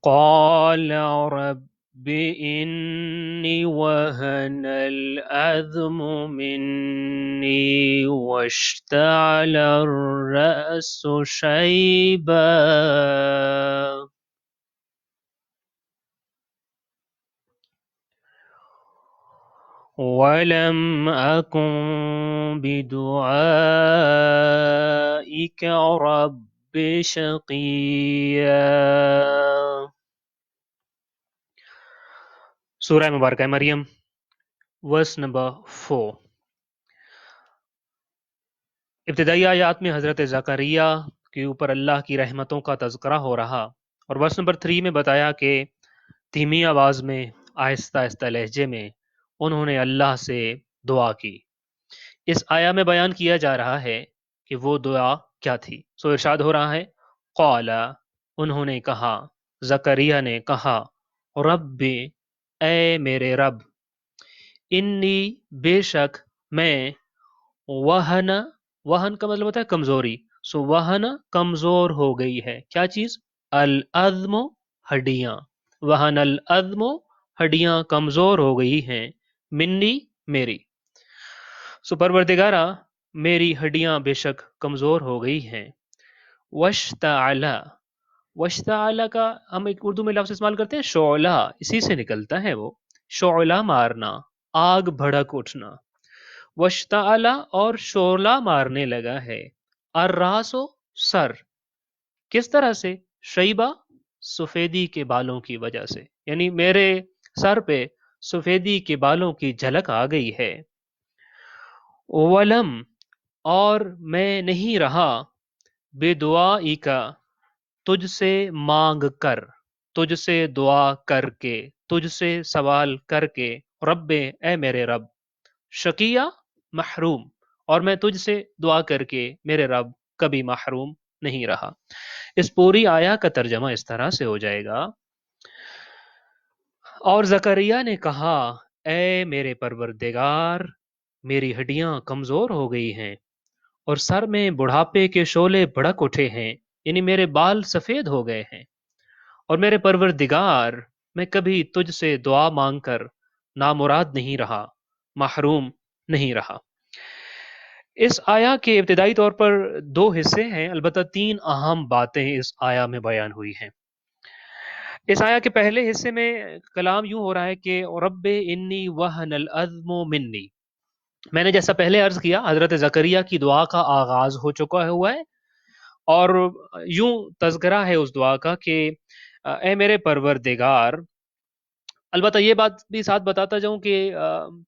قال رب إني وهن العظم مني واشتعل الرأس شيبا ولم أكن بدعائك رب شقيا. سورہ مبارکہ مریم ورس نمبر 4. ابتدائی آیات میں حضرت زکریا کے اوپر اللہ کی رحمتوں کا تذکرہ ہو رہا، اور ورس نمبر 3 میں بتایا کہ دھیمی آواز میں آہستہ آہستہ لہجے میں انہوں نے اللہ سے دعا کی. اس آیا میں بیان کیا جا رہا ہے کہ وہ دعا کیا تھی. سو ارشاد ہو رہا ہے قال، انہوں نے کہا، زکریا نے کہا، رب، اے میرے رب، انی، بے شک میں، وہن، وہن کا مطلب ہوتا ہے کمزوری، سو وہن کمزور ہو گئی ہے. کیا چیز؟ العظم، ہڈیاں، وہن العظم، ہڈیاں کمزور ہو گئی ہیں، منی، میری. سو پروردگارا، میری ہڈیاں بے شک کمزور ہو گئی ہیں. واشتعل، واشتعل کا ہم ایک اردو میں لفظ استعمال کرتے ہیں شعلہ، اسی سے نکلتا ہے وہ، شعلہ مارنا، آگ بھڑک اٹھنا. واشتعل، اور شعلہ مارنے لگا ہے. الراس، سر، کس طرح سے؟ شیبہ، سفیدی کے بالوں کی وجہ سے، یعنی میرے سر پہ سفیدی کے بالوں کی جھلک آ گئی ہے. ولم، اور میں نہیں رہا، بے دعائی کا، تجھ سے مانگ کر، تجھ سے دعا کر کے، تجھ سے سوال کر کے، رب، اے میرے رب، شقیہ، محروم، اور میں تجھ سے دعا کر کے میرے رب کبھی محروم نہیں رہا. اس پوری آیا کا ترجمہ اس طرح سے ہو جائے گا، اور زکریا نے کہا، اے میرے پروردگار، میری ہڈیاں کمزور ہو گئی ہیں اور سر میں بڑھاپے کے شعلے بھڑک اٹھے ہیں، یعنی میرے بال سفید ہو گئے ہیں، اور میرے پروردگار، میں کبھی تجھ سے دعا مانگ کر نامراد نہیں رہا، محروم نہیں رہا. اس آیا کے ابتدائی طور پر 2 حصے ہیں، البتہ 3 اہم باتیں اس آیا میں بیان ہوئی ہیں. اس آیا کے پہلے حصے میں کلام یوں ہو رہا ہے کہ رب انی وہن العظم منی. میں نے جیسا پہلے عرض کیا، حضرت زکریا کی دعا کا آغاز ہو چکا ہوا ہے، اور یوں تذکرہ ہے اس دعا کا کہ اے میرے پروردگار. البتہ یہ بات بھی ساتھ بتاتا جاؤں کہ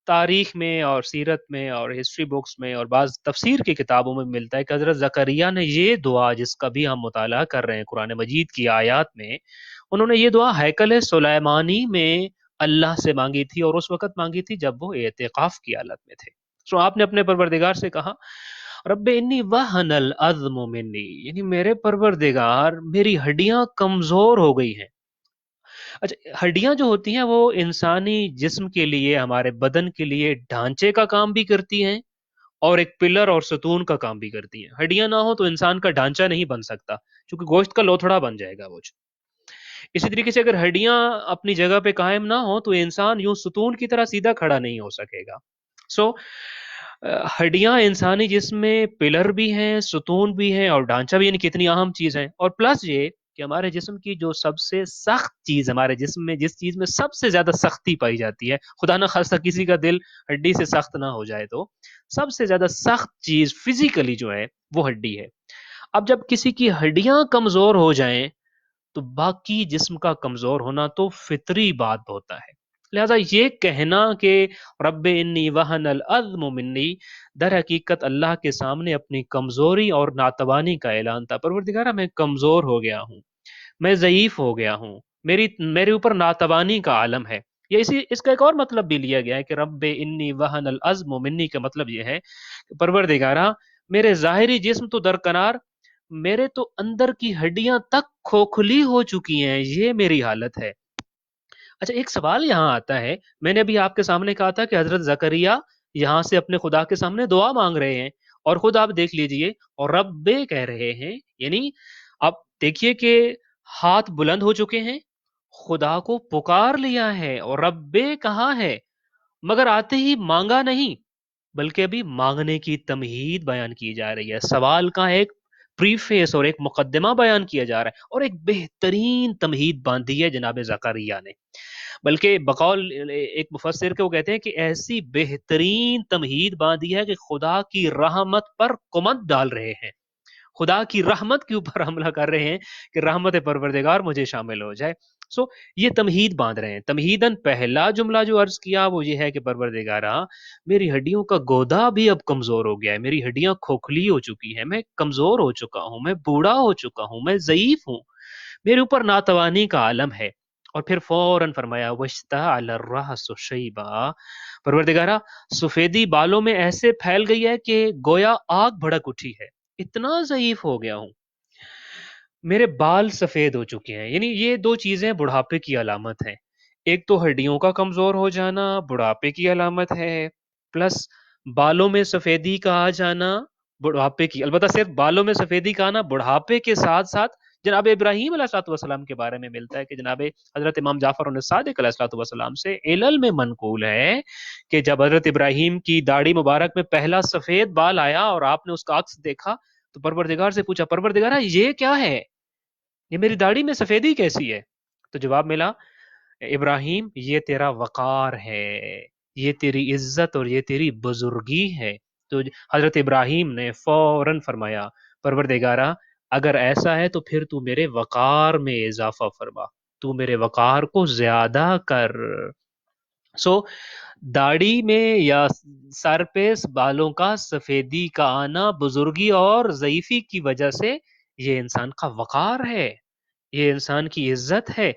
تاریخ میں اور سیرت میں اور ہسٹری بکس میں اور بعض تفسیر کی کتابوں میں ملتا ہے کہ حضرت زکریا نے یہ دعا، جس کا بھی ہم مطالعہ کر رہے ہیں قرآن مجید کی آیات میں، انہوں نے یہ دعا ہیکل سلیمانی میں اللہ سے مانگی تھی، اور اس وقت مانگی تھی جب وہ اعتکاف کی حالت میں تھے. تو آپ نے اپنے پروردگار سے کہا، رب انی وہن العظم منی، یعنی میرے پروردگار، میری ہڈیاں کمزور ہو گئی ہیں. اچھا، ہڈیاں جو ہوتی ہیں وہ انسانی جسم کے لیے، ہمارے بدن کے لیے ڈھانچے کا کام بھی کرتی ہیں اور ایک پلر اور ستون کا کام بھی کرتی ہیں. ہڈیاں نہ ہو تو انسان کا ڈھانچہ نہیں بن سکتا، کیونکہ گوشت کا لوتھڑا بن جائے گا وہ. اسی طریقے سے اگر ہڈیاں اپنی جگہ پہ قائم نہ ہو تو انسان یوں ستون کی طرح سیدھا کھڑا نہیں ہو سکے گا. سو ہڈیاں انسانی جسم میں پلر بھی ہیں، ستون بھی ہیں، اور ڈھانچہ بھی، یعنی کتنی اہم چیز ہے. اور پلس یہ کہ ہمارے جسم کی جو سب سے سخت چیز، ہمارے جسم میں جس چیز میں سب سے زیادہ سختی پائی جاتی ہے، خدا نہ خواستہ کسی کا دل ہڈی سے سخت نہ ہو جائے، تو سب سے زیادہ سخت چیز فزیکلی جو ہے وہ ہڈی ہے. اب جب کسی کی ہڈیاں کمزور ہو جائیں تو باقی جسم کا کمزور ہونا تو فطری بات ہوتا ہے. لہذا یہ کہنا کہ رب انی وہن العظم منی، در حقیقت اللہ کے سامنے اپنی کمزوری اور ناتوانی کا اعلان تھا. پروردگارہ، میں کمزور ہو گیا ہوں، میں ضعیف ہو گیا ہوں، میرے اوپر ناتوانی کا عالم ہے. یہ اس کا ایک اور مطلب بھی لیا گیا ہے کہ رب انی وہن العظم منی کا مطلب یہ ہے کہ پروردگارہ، میرے ظاہری جسم تو درکنار، میرے تو اندر کی ہڈیاں تک کھوکھلی ہو چکی ہیں، یہ میری حالت ہے. اچھا، ایک سوال یہاں آتا ہے. میں نے ابھی آپ کے سامنے کہا تھا کہ حضرت زکریا یہاں سے اپنے خدا کے سامنے دعا مانگ رہے ہیں، اور خود آپ دیکھ لیجئے، اور رب کہہ رہے ہیں، یعنی آپ دیکھیے کہ ہاتھ بلند ہو چکے ہیں خدا کو پکار لیا ہے اور ربے کہا ہے، مگر آتے ہی مانگا نہیں، بلکہ ابھی مانگنے کی تمہید بیان کی جا رہی ہے، سوال کا ایک پریفیس اور ایک مقدمہ بیان کیا جا رہا ہے، اور ایک بہترین تمہید باندھی ہے جناب زکریا نے، بلکہ بقول ایک مفسر کے وہ کہتے ہیں کہ ایسی بہترین تمہید باندھی ہے کہ خدا کی رحمت پر کمند ڈال رہے ہیں، خدا کی رحمت کے اوپر حملہ کر رہے ہیں کہ رحمت پروردگار مجھے شامل ہو جائے۔ یہ تمہید باندھ رہے ہیں۔ تمہیداً پہلا جملہ جو عرض کیا وہ یہ ہے کہ پروردگارا، میری ہڈیوں کا گودا بھی اب کمزور ہو گیا ہے، میری ہڈیاں کھوکھلی ہو چکی ہیں، میں کمزور ہو چکا ہوں، میں بوڑھا ہو چکا ہوں، میں ضعیف ہوں، میرے اوپر ناتوانی کا عالم ہے۔ اور پھر فوراً فرمایا وَاشْتَعَلَ الرَّأْسُ شَيْبًا، پروردگارا سفیدی بالوں میں ایسے پھیل گئی ہے کہ گویا آگ بھڑک اٹھی ہے، اتنا ضعیف ہو گیا ہوں، میرے بال سفید ہو چکے ہیں۔ یعنی یہ دو چیزیں بڑھاپے کی علامت ہیں، ایک تو ہڈیوں کا کمزور ہو جانا بڑھاپے کی علامت ہے، پلس بالوں میں سفیدی کا آ جانا بڑھاپے کی، البتہ صرف بالوں میں سفیدی کا آنا بڑھاپے کے ساتھ ساتھ جناب ابراہیم علیہ الصلوۃ والسلام کے بارے میں ملتا ہے کہ جناب حضرت امام جعفر صادق علیہ الصلوۃ والسلام سے علل میں منقول ہے کہ جب حضرت ابراہیم کی داڑھی مبارک میں پہلا سفید بال آیا اور آپ نے اس کا عکس دیکھا تو پروردگار سے پوچھا، پروردگارہ یہ کیا ہے، یہ میری داڑھی میں سفیدی کیسی ہے؟ تو جواب ملا، ابراہیم یہ تیرا وقار ہے، یہ تیری عزت اور یہ تیری بزرگی ہے۔ تو حضرت ابراہیم نے فوراً فرمایا، پروردگارا اگر ایسا ہے تو پھر تو میرے وقار میں اضافہ فرما، تو میرے وقار کو زیادہ کر۔ سو داڑھی میں یا سر پہ بالوں کا سفیدی کا آنا بزرگی اور ضعیفی کی وجہ سے یہ انسان کا وقار ہے، یہ انسان کی عزت ہے۔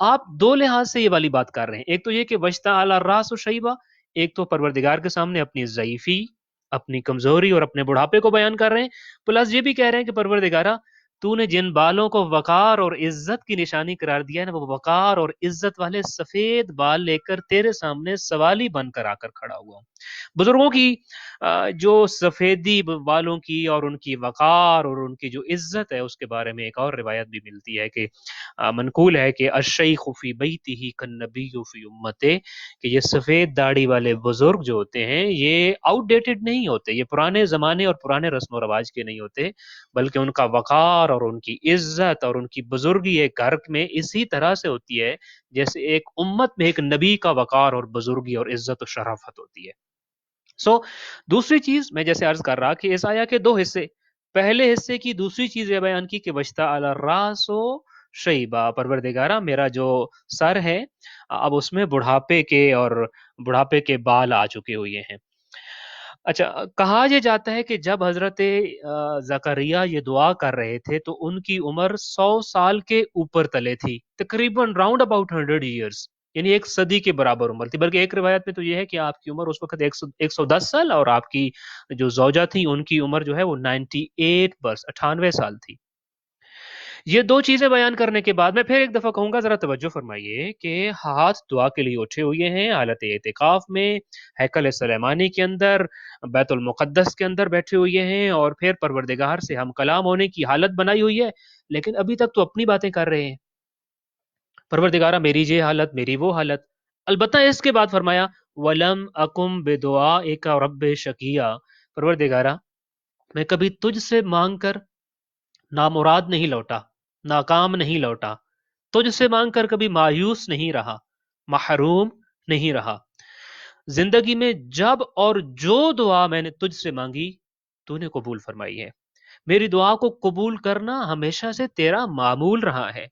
آپ دو لحاظ سے یہ والی بات کر رہے ہیں، ایک تو یہ کہ وجتا اعلی راس و شیبہ، ایک تو پروردگار کے سامنے اپنی ضعیفی، اپنی کمزوری اور اپنے بڑھاپے کو بیان کر رہے ہیں، پلس یہ بھی کہہ رہے ہیں کہ پروردگارہ تو نے جن بالوں کو وقار اور عزت کی نشانی قرار دیا ہے نا، وہ وقار اور عزت والے سفید بال لے کر تیرے سامنے سوالی بن کر آ کر کھڑا ہوا ہوں۔ بزرگوں کی جو سفیدی بالوں کی اور ان کی وقار اور ان کی جو عزت ہے اس کے بارے میں ایک اور روایت بھی ملتی ہے کہ منقول ہے کہ الشیخ فی بیتہ کالنبی فی امتہ، کہ یہ سفید داڑھی والے بزرگ جو ہوتے ہیں یہ آؤٹ ڈیٹڈ نہیں ہوتے، یہ پرانے زمانے اور پرانے رسم و رواج کے نہیں ہوتے، بلکہ ان کا وقار اور ان کی عزت اور ان کی بزرگی ایک گھر میں اسی طرح سے ہوتی ہے جیسے ایک امت میں ایک نبی کا وقار اور بزرگی اور عزت و شرافت ہوتی ہے۔ دوسری چیز میں جیسے عرض کر رہا کہ اس آیا کے دو حصے، پہلے حصے کی دوسری چیز یہ بیان کی کہ وجتا علی الراس و شیبہ، پروردگارہ میرا جو سر ہے اب اس میں بڑھاپے کے بال آ چکے ہوئے ہیں۔ اچھا، کہا یہ جاتا ہے کہ جب حضرت زکریا یہ دعا کر رہے تھے تو ان کی عمر 100 سال کے اوپر تلے تھی، تقریباً راؤنڈ اباؤٹ 100 ایئرس، یعنی ایک صدی کے برابر عمر تھی، بلکہ ایک روایت میں تو یہ ہے کہ آپ کی عمر اس وقت 110 سال اور آپ کی جو زوجہ تھی ان کی عمر جو ہے وہ 98 برس 98 سال تھی۔ یہ دو چیزیں بیان کرنے کے بعد میں پھر ایک دفعہ کہوں گا، ذرا توجہ فرمائیے کہ ہاتھ دعا کے لیے اٹھے ہوئے ہیں حالت اعتکاف میں، ہیکل سلیمانی کے اندر، بیت المقدس کے اندر بیٹھے ہوئے ہیں اور پھر پروردگار سے ہم کلام ہونے کی حالت بنائی ہوئی ہے، لیکن ابھی تک تو اپنی باتیں کر رہے ہیں، پروردگارہ میری یہ حالت، میری وہ حالت۔ البتہ اس کے بعد فرمایا وَلَمْ أَكُمْ بِدُعَائِكَ رَبِّ شَقِيًّا، پروردگارہ میں کبھی تجھ سے مانگ کر نامراد نہیں لوٹا، ناکام نہیں لوٹا، تجھ سے مانگ کر کبھی مایوس نہیں رہا، محروم نہیں رہا۔ زندگی میں جب اور جو دعا میں نے تجھ سے مانگی تو نے قبول فرمائی ہے، میری دعا کو قبول کرنا ہمیشہ سے تیرا معمول رہا ہے،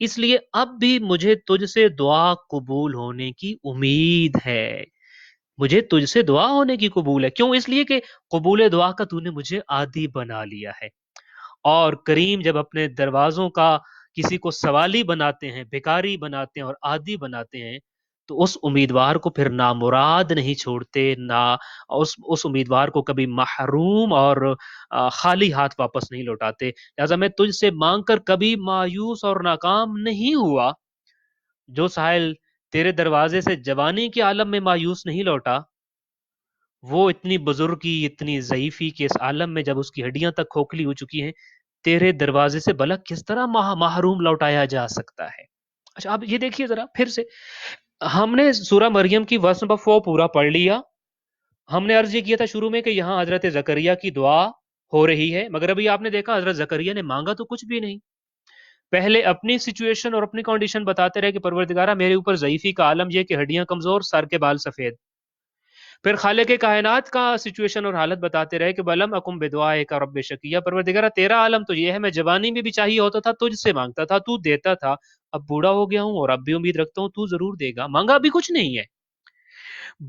اس لیے اب بھی مجھے تجھ سے دعا قبول ہونے کی امید ہے، مجھے تجھ سے دعا ہونے کی قبول ہے، کیوں؟ اس لیے کہ قبول دعا کا تو نے مجھے عادی بنا لیا ہے، اور کریم جب اپنے دروازوں کا کسی کو سوالی بناتے ہیں، بیکاری بناتے ہیں اور عادی بناتے ہیں تو اس امیدوار کو پھر نامراد نہیں چھوڑتے، نہ اس امیدوار کو کبھی محروم اور خالی ہاتھ واپس نہیں لوٹاتے۔ لہٰذا میں تجھ سے مانگ کر کبھی مایوس اور ناکام نہیں ہوا، جو سائل تیرے دروازے سے جوانی کے عالم میں مایوس نہیں لوٹا، وہ اتنی بزرگی اتنی ضعیفی کے اس عالم میں جب اس کی ہڈیاں تک کھوکھلی ہو چکی ہیں، تیرے دروازے سے بھلا کس طرح محروم لوٹایا جا سکتا ہے؟ اچھا آپ یہ دیکھیے ذرا پھر سے، ہم نے سورہ مریم کی ورس نمبر 4 پورا پڑھ لیا. ہم نے عرض یہ کیا تھا شروع میں کہ یہاں حضرت زکریا کی دعا ہو رہی ہے، مگر ابھی آپ نے دیکھا حضرت زکریا نے مانگا تو کچھ بھی نہیں. پہلے اپنی سچویشن اور اپنی کنڈیشن بتاتے رہے کہ پروردگارہ میرے اوپر ضعیفی کا عالم یہ کہ ہڈیاں کمزور، سر کے بال سفید. پھر خالق کائنات کا سچویشن اور حالت بتاتے رہے کہ بلم اکم بدعائے کا رب شکیہ، پروردگارہ تیرا عالم تو یہ ہے میں جوانی میں بھی چاہیے ہوتا تھا تجھ سے مانگتا تھا، تو دیتا تھا، اب بوڑھا ہو گیا ہوں اور اب بھی امید رکھتا ہوں تو ضرور دے گا، مانگا بھی کچھ نہیں ہے.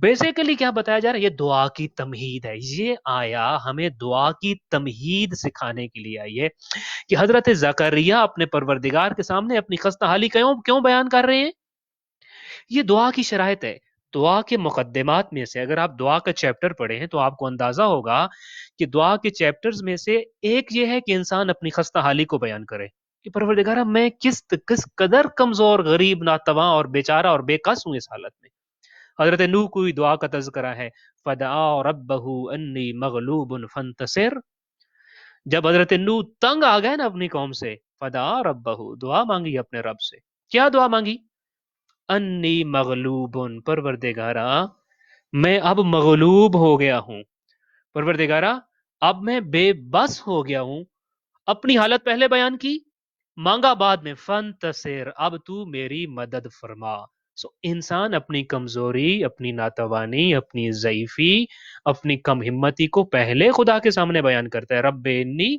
بیسیکلی کیا بتایا جا رہا ہے؟ یہ دعا کی تمہید ہے. یہ آیا ہمیں دعا کی تمہید سکھانے کے لیے آئی ہے کہ حضرت زکریہ اپنے پروردگار کے سامنے اپنی خستہ حالی کیوں بیان کر رہے ہیں. یہ دعا کی شرائط ہے. دعا کے مقدمات میں سے اگر آپ دعا کا چیپٹر پڑھیں تو آپ کو اندازہ ہوگا کہ دعا کے چیپٹرز میں سے ایک یہ ہے کہ انسان اپنی خستہ حالی کو بیان کرے کہ پروردگارہ میں کس قدر کمزور، غریب، ناتواں اور بیچارہ اور بے کس ہوں اس حالت میں. حضرت نوح کو دعا کا تذکرہ ہے، فدعا ربہ انی مغلوب فانتصر. جب حضرت نوح تنگ آ گئے نا اپنی قوم سے، فدعا ربہ، دعا مانگی اپنے رب سے. کیا دعا مانگی؟ انی مغلوب، پروردگارا میں اب مغلوب ہو گیا ہوں، پروردگارا اب میں بے بس ہو گیا ہوں. اپنی حالت پہلے بیان کی، مانگا بعد میں، فانتصر، اب تو میری مدد فرما. انسان اپنی کمزوری، اپنی ناتوانی، اپنی ضعیفی، اپنی کم ہمتی کو پہلے خدا کے سامنے بیان کرتا ہے. رب انی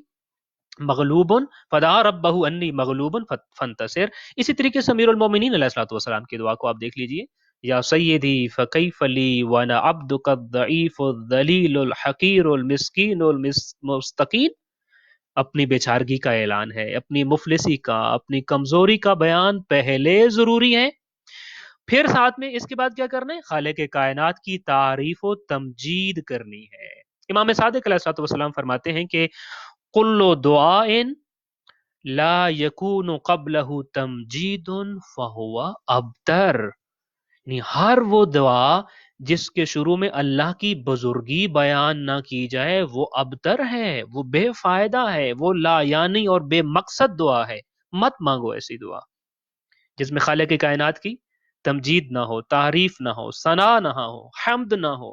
مغلوب فدعا ربہ انی مغلوب فانتصر. اسی طریقے سے امیر المومنین علیہ الصلوۃ والسلام کی دعا کو آپ دیکھ لیجئے، یا سیدی فکیف لی وانا عبدک الضعیف الذلیل الحقیر المسکین المستقیم. اپنی بیچارگی کا اعلان ہے، اپنی مفلسی کا، اپنی کمزوری کا بیان پہلے ضروری ہے. پھر ساتھ میں اس کے بعد کیا کرنا ہے؟ خالق کائنات کی تعریف و تمجید کرنی ہے. امام صادق علیہ الصلوۃ والسلام فرماتے ہیں کہ کل دعاء لا یکون قبلہ تمجید فہو ابتر. یعنی ہر وہ دعا جس کے شروع میں اللہ کی بزرگی بیان نہ کی جائے وہ ابتر ہے، وہ بے فائدہ ہے، وہ لا یعنی اور بے مقصد دعا ہے. مت مانگو ایسی دعا جس میں خالق کائنات کی تمجید نہ ہو، تعریف نہ ہو، ثنا نہ ہو، حمد نہ ہو.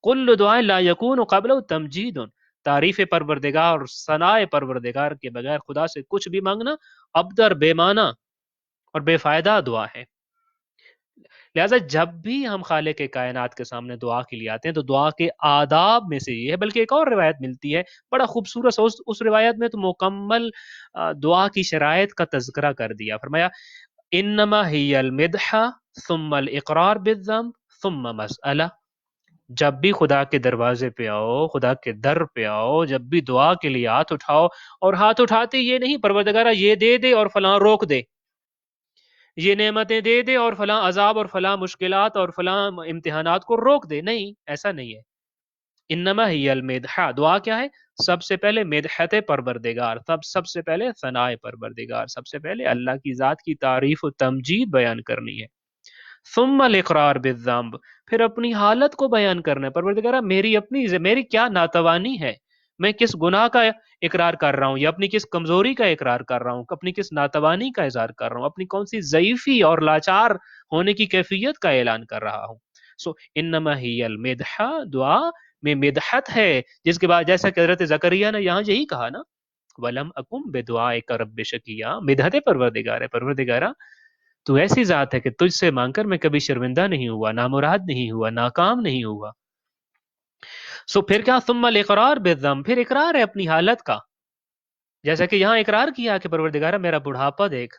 کل دعائیں لا یکون قبل تمجید، تعریف پروردگار اور ثناء پروردگار کے بغیر خدا سے کچھ بھی مانگنا ابتر، بے معنی اور بے فائدہ دعا ہے. لہٰذا جب بھی ہم خالق کائنات کے سامنے دعا کے لیے آتے ہیں تو دعا کے آداب میں سے یہ ہے. بلکہ ایک اور روایت ملتی ہے بڑا خوبصورت سا، اس روایت میں تو مکمل دعا کی شرائط کا تذکرہ کر دیا. فرمایا انما ہی المدح ثم الاقرار بالذنب ثم مسئلہ. جب بھی خدا کے دروازے پہ آؤ، خدا کے در پہ آؤ، جب بھی دعا کے لیے ہاتھ اٹھاؤ، اور ہاتھ اٹھاتے یہ نہیں پروردگارہ یہ دے دے اور فلاں روک دے، یہ نعمتیں دے دے اور فلاں عذاب اور فلاں مشکلات اور فلاں امتحانات کو روک دے. نہیں، ایسا نہیں ہے. انما ہی المدح، دعا کیا ہے؟ سب سے پہلے مدحت پروردگار، سب سے پہلے ثناء پروردگار، سب سے پہلے اللہ کی ذات کی تعریف و تمجید بیان کرنی ہے. ثم الاقرار بالذنب، پھر اپنی حالت کو بیان کرنا ہے. پروردگارہ میری کیا ناتوانی ہے، میں کس گناہ کا اقرار کر رہا ہوں، یا اپنی کس کمزوری کا اقرار کر رہا ہوں، اپنی کس ناتوانی کا اظہار کر رہا ہوں، اپنی کون سی ضعیفی اور لاچار ہونے کی کیفیت کا اعلان کر رہا ہوں. انما ہی المدح، دعا میں مدحت ہے، جس کے بعد جیسا کہ حضرت زکریا نے یہاں یہی کہا نا، ولم اکم بدعائک رب شقیا، مدحت پروردگار ہے. پروردگارہ تو ایسی ذات ہے کہ تجھ سے مانگ کر میں کبھی شرمندہ نہیں ہوا، نامراد نہیں ہوا، ناکام نہیں ہوا. پھر کیا؟ ثم الاقرار بالذنب، پھر اقرار ہے اپنی حالت کا. جیسا کہ یہاں اقرار کیا کہ پروردگارہ میرا بڑھاپا دیکھ،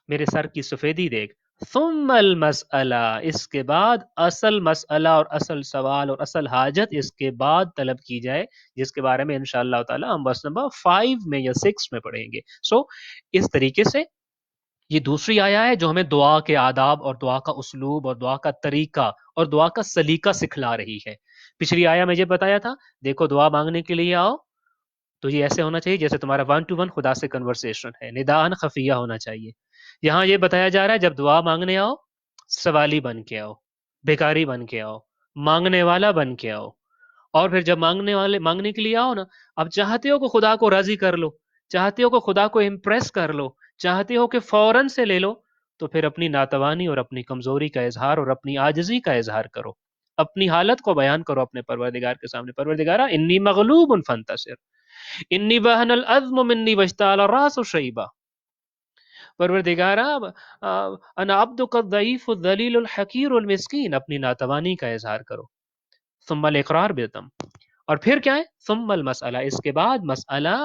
میرے سر کی سفیدی دیکھ. ثم المسئلہ، اس کے بعد اصل مسئلہ اور اصل سوال اور اصل حاجت اس کے بعد طلب کی جائے، جس کے بارے میں انشاءاللہ تعالی ہم بس نمبر 5 میں یا 6 میں پڑھیں گے. اس طریقے سے یہ دوسری آیا ہے جو ہمیں دعا کے آداب اور دعا کا اسلوب اور دعا کا طریقہ اور دعا کا سلیقہ سکھلا رہی ہے. پچھلی آیا میں یہ بتایا تھا، دیکھو دعا مانگنے کے لیے آؤ تو یہ ایسے ہونا چاہیے جیسے تمہارا 1 to 1 خدا سے کنورسیشن ہے، نداءً خفیہ ہونا چاہیے. یہاں یہ بتایا جا رہا ہے جب دعا مانگنے آؤ، سوالی بن کے آؤ، بھیکاری بن کے آؤ، مانگنے والا بن کے آؤ. اور پھر جب مانگنے کے لیے آؤ نا، اب چاہتے ہو کہ خدا کو راضی کر لو، چاہتے ہو کہ خدا کو امپریس کر لو، چاہتے ہو کہ فوراً سے لے لو، تو پھر اپنی ناتوانی اور اپنی کمزوری کا اظہار اور اپنی عاجزی کا اظہار کرو، اپنی حالت کو بیان کرو اپنے پروردگار کے سامنے، پروردگارا انی مغلوب فانتصر، انی وہن العظم منی واشتعل الراس شیبا، پروردگارا انا عبدک الضعیف الذلیل الحقیر المسکین، اپنی ناتوانی کا اظہار کرو، ثم الاقرار بالذنب، اور پھر کیا ہے، ثم المسئلہ، اس کے بعد مسئلہ،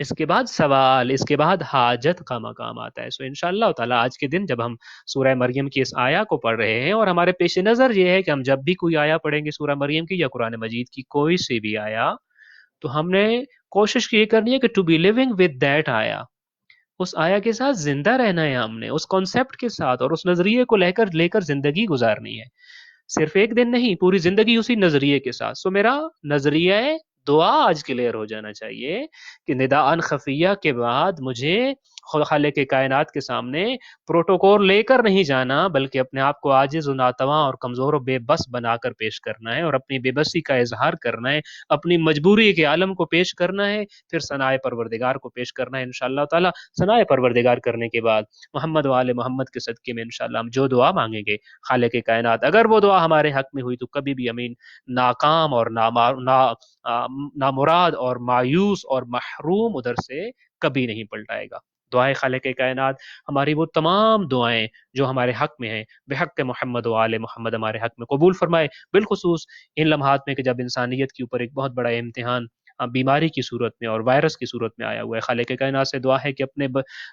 اس کے بعد سوال، اس کے بعد حاجت کا مقام آتا ہے۔ سو انشاءاللہ تعالیٰ آج کے دن جب ہم سورہ مریم کی اس آیا کو پڑھ رہے ہیں، اور ہمارے پیش نظر یہ ہے کہ ہم جب بھی کوئی آیا پڑھیں گے سورہ مریم کی یا قرآن مجید کی کوئی سی بھی آیا، تو ہم نے کوشش یہ کرنی ہے کہ to be living with that آیا، اس آیا کے ساتھ زندہ رہنا ہے، ہم نے اس کانسیپٹ کے ساتھ اور اس نظریے کو لے کر زندگی گزارنی ہے، صرف ایک دن نہیں، پوری زندگی اسی نظریے کے ساتھ۔ سو میرا نظریہ دعا آج کلیئر ہو جانا چاہیے کہ نداءً خفیہ کے بعد مجھے خالق کائنات کے سامنے پروٹوکول لے کر نہیں جانا، بلکہ اپنے آپ کو عاجز و ناتواں اور کمزور و بے بس بنا کر پیش کرنا ہے، اور اپنی بے بسی کا اظہار کرنا ہے، اپنی مجبوری کے عالم کو پیش کرنا ہے، پھر ثناء پروردگار کو پیش کرنا ہے انشاءاللہ تعالی۔ ثناء پروردگار کرنے کے بعد محمد و آل محمد کے صدقے میں انشاءاللہ ہم جو دعا مانگیں گے خالق کائنات، اگر وہ دعا ہمارے حق میں ہوئی تو کبھی بھی امین ناکام اور نامراد اور مایوس اور محروم ادھر سے کبھی نہیں پلٹائے گا۔ دعائے خالق کائنات ہماری وہ تمام دعائیں جو ہمارے حق میں ہیں بحق محمد و آل محمد ہمارے حق میں قبول فرمائے، بالخصوص ان لمحات میں کہ جب انسانیت کے اوپر ایک بہت بڑا امتحان بیماری کی صورت میں اور وائرس کی صورت میں آیا ہوا ہے۔ خالق کائنات سے دعا ہے کہ اپنے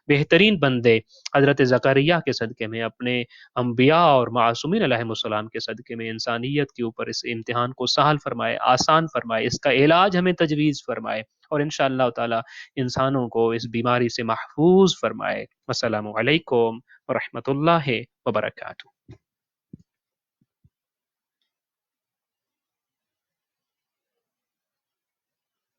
بہترین بندے حضرت زکریا کے صدقے میں، اپنے انبیاء اور معصومین علیہ السلام کے صدقے میں انسانیت کے اوپر اس امتحان کو سہل فرمائے، آسان فرمائے، اس کا علاج ہمیں تجویز فرمائے، اور انشاءاللہ تعالی انسانوں کو اس بیماری سے محفوظ فرمائے۔ السلام علیکم ورحمۃ اللہ وبرکاتہ۔